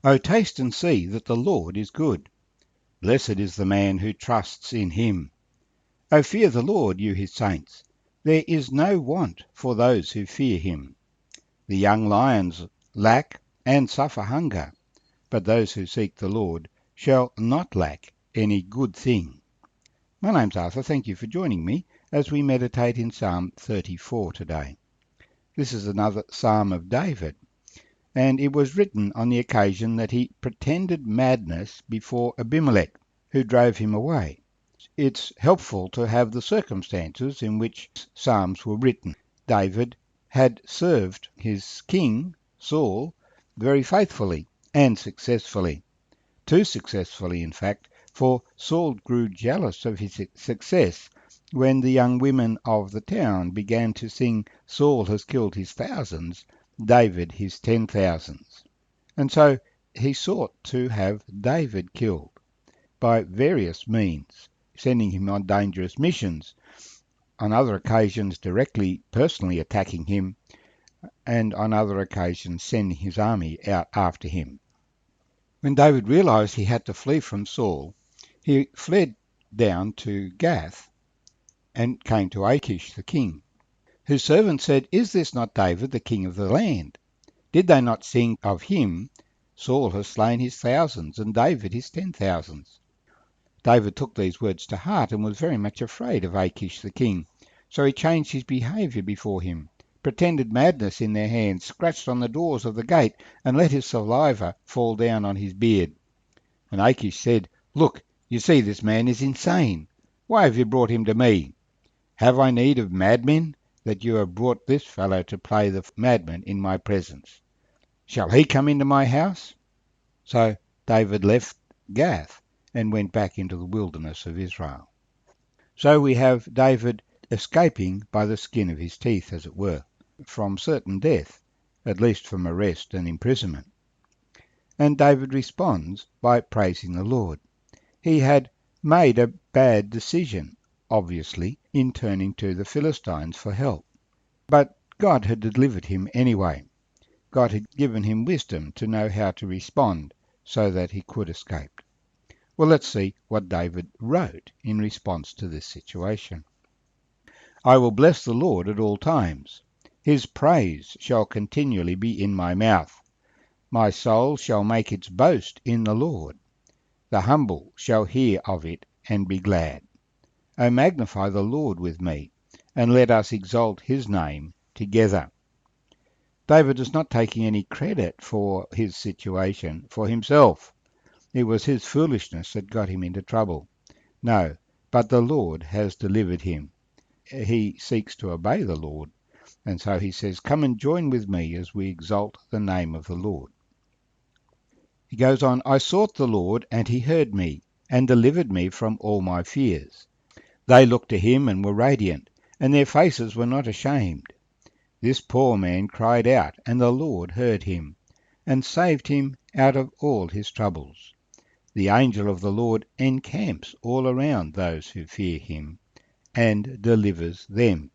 O taste and see that the Lord is good. Blessed is the man who trusts in him. O fear the Lord, you his saints. There is no want for those who fear him. The young lions lack and suffer hunger, but those who seek the Lord shall not lack any good thing. My name's Arthur. Thank you for joining me as we meditate in Psalm 34 today. This is another Psalm of David, and it was written on the occasion that he pretended madness before Abimelech, who drove him away. It's helpful to have the circumstances in which Psalms were written. David had served his king, Saul, very faithfully and successfully. Too successfully, in fact, for Saul grew jealous of his success when the young women of the town began to sing, "Saul has killed his thousands, David his 10,000s." And so he sought to have David killed by various means, sending him on dangerous missions, on other occasions directly personally attacking him, and on other occasions sending his army out after him. When David realized he had to flee from Saul, he fled down to Gath and came to Achish the king, whose servant said, "Is this not David, the king of the land? Did they not sing of him, 'Saul has slain his thousands, and David his 10,000s'?" David took these words to heart and was very much afraid of Achish the king, so he changed his behaviour before him, pretended madness in their hands, scratched on the doors of the gate, and let his saliva fall down on his beard. And Achish said, "Look, you see this man is insane. Why have you brought him to me? Have I need of madmen, that you have brought this fellow to play the madman in my presence? Shall he come into my house?" So David left Gath and went back into the wilderness of Israel. So we have David escaping by the skin of his teeth, as it were, from certain death, at least from arrest and imprisonment. And David responds by praising the Lord. He had made a bad decision, obviously, in turning to the Philistines for help. But God had delivered him anyway. God had given him wisdom to know how to respond so that he could escape. Well, let's see what David wrote in response to this situation. "I will bless the Lord at all times. His praise shall continually be in my mouth. My soul shall make its boast in the Lord. The humble shall hear of it and be glad. O magnify the Lord with me, and let us exalt his name together." David is not taking any credit for his situation for himself. It was his foolishness that got him into trouble. No, but the Lord has delivered him. He seeks to obey the Lord, and so he says, "Come and join with me as we exalt the name of the Lord." He goes on, "I sought the Lord, and he heard me, and delivered me from all my fears. They looked to him and were radiant, and their faces were not ashamed. This poor man cried out, and the Lord heard him, and saved him out of all his troubles. The angel of the Lord encamps all around those who fear him, and delivers them."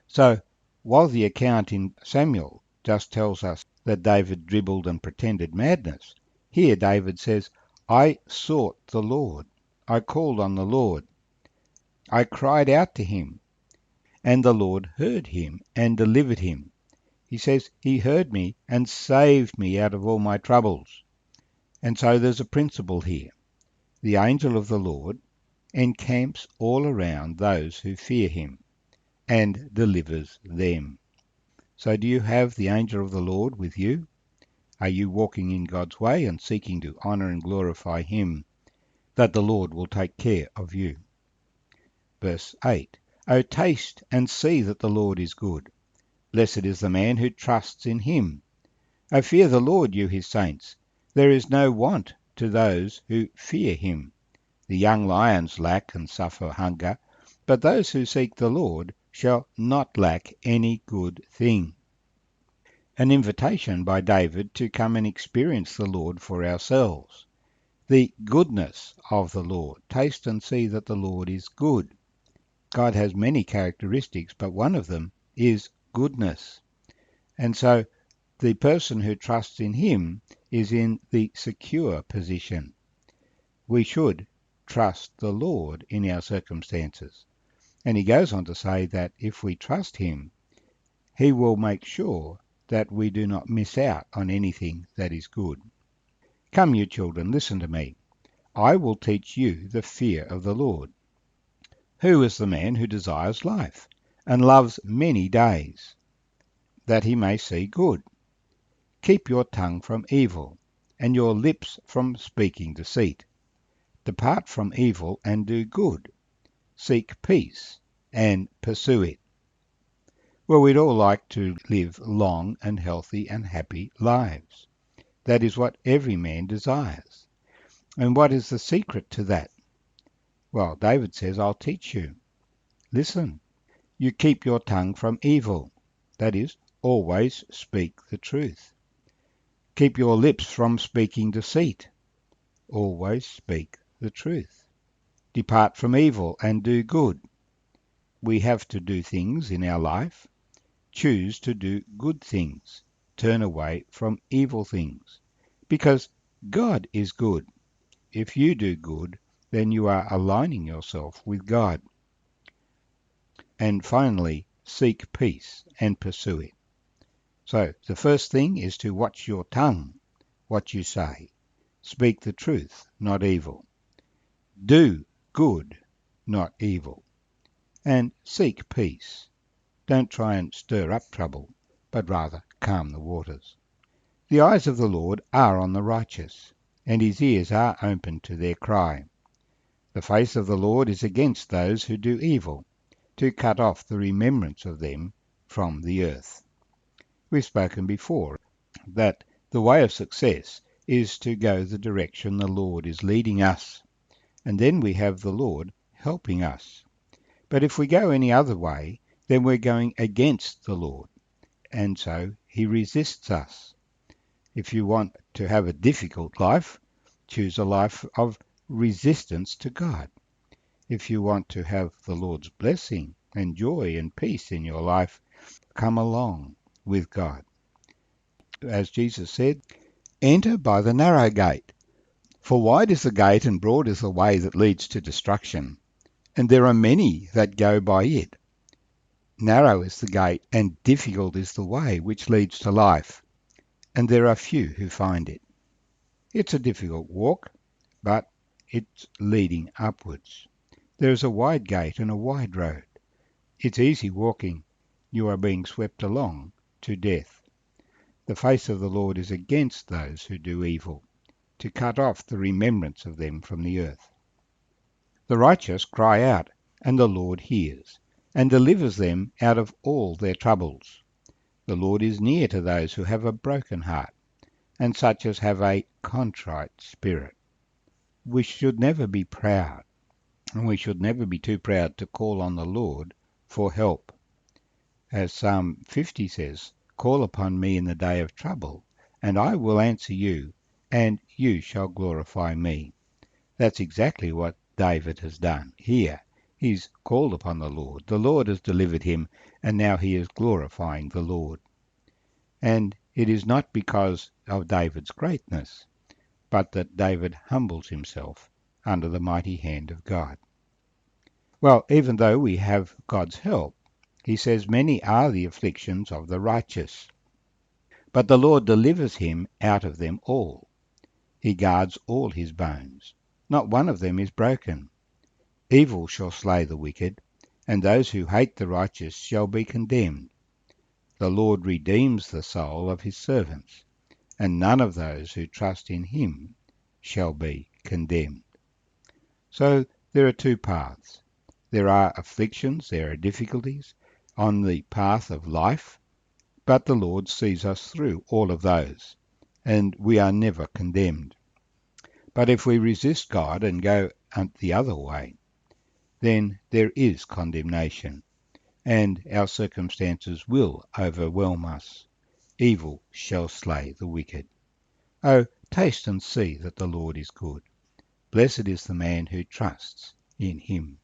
So, while the account in Samuel just tells us that David dribbled and pretended madness, here David says, "I sought the Lord. I called on the Lord. I cried out to him, and the Lord heard him and delivered him." He says, "He heard me and saved me out of all my troubles." And so there's a principle here. The angel of the Lord encamps all around those who fear him and delivers them. So do you have the angel of the Lord with you? Are you walking in God's way and seeking to honour and glorify him, that the Lord will take care of you? Verse 8, "O taste and see that the Lord is good. Blessed is the man who trusts in him. O fear the Lord, you his saints. There is no want to those who fear him. The young lions lack and suffer hunger, but those who seek the Lord shall not lack any good thing." An invitation by David to come and experience the Lord for ourselves. The goodness of the Lord. Taste and see that the Lord is good. God has many characteristics, but one of them is goodness. And so The person who trusts in him is in the secure position. We should trust the Lord in our circumstances. And he goes on to say that if we trust him, he will make sure that we do not miss out on anything that is good. Come, you children, listen to me. I will teach you the fear of the Lord. Who is the man who desires life and loves many days, that he may see good? Keep your tongue from evil, and your lips from speaking deceit. Depart from evil and do good. Seek peace and pursue it. Well, we'd all like to live long and healthy and happy lives. That is what every man desires. And what is the secret to that? Well, David says, I'll teach you. Listen, you keep your tongue from evil. That is, always speak the truth. Keep your lips from speaking deceit. Always speak the truth. Depart from evil and do good. We have to do things in our life. Choose to do good things. Turn away from evil things. Because God is good. If you do good, then you are aligning yourself with God. And finally, seek peace and pursue it. So the first thing is to watch your tongue, what you say. Speak the truth, not evil. Do good, not evil. And seek peace. Don't try and stir up trouble, but rather calm the waters. The eyes of the Lord are on the righteous, and his ears are open to their cry. The face of the Lord is against those who do evil, to cut off the remembrance of them from the earth. We've spoken before that the way of success is to go the direction the Lord is leading us, and then we have the Lord helping us. But if we go any other way, then we're going against the Lord, and so he resists us. If you want to have a difficult life, choose a life of resistance to God. If you want to have the Lord's blessing and joy and peace in your life, come along with God. As Jesus said, enter by the narrow gate. For wide is the gate and broad is the way that leads to destruction, and there are many that go by it. Narrow is the gate and difficult is the way which leads to life, and there are few who find it. It's a difficult walk, but it's leading upwards. There is a wide gate and a wide road. It's easy walking. You are being swept along to death. The face of the Lord is against those who do evil, to cut off the remembrance of them from the earth. The righteous cry out, and the Lord hears, and delivers them out of all their troubles. The Lord is near to those who have a broken heart, and such as have a contrite spirit. We should never be proud, and we should never be too proud to call on the Lord for help. As Psalm 50 says, call upon me in the day of trouble, and I will answer you, and you shall glorify me. That's exactly what David has done here. He's called upon the Lord has delivered him, and now he is glorifying the Lord. And it is not because of David's greatness, but that David humbles himself under the mighty hand of God. Well, even though we have God's help, he says many are the afflictions of the righteous, but the Lord delivers him out of them all. He guards all his bones. Not one of them is broken. Evil shall slay the wicked, and those who hate the righteous shall be condemned. The Lord redeems the soul of his servants, and none of those who trust in him shall be condemned. So there are two paths. There are afflictions, there are difficulties on the path of life, but the Lord sees us through all of those, and we are never condemned. But if we resist God and go the other way, then there is condemnation, and our circumstances will overwhelm us. Evil shall slay the wicked. Oh, taste and see that the Lord is good. Blessed is the man who trusts in him.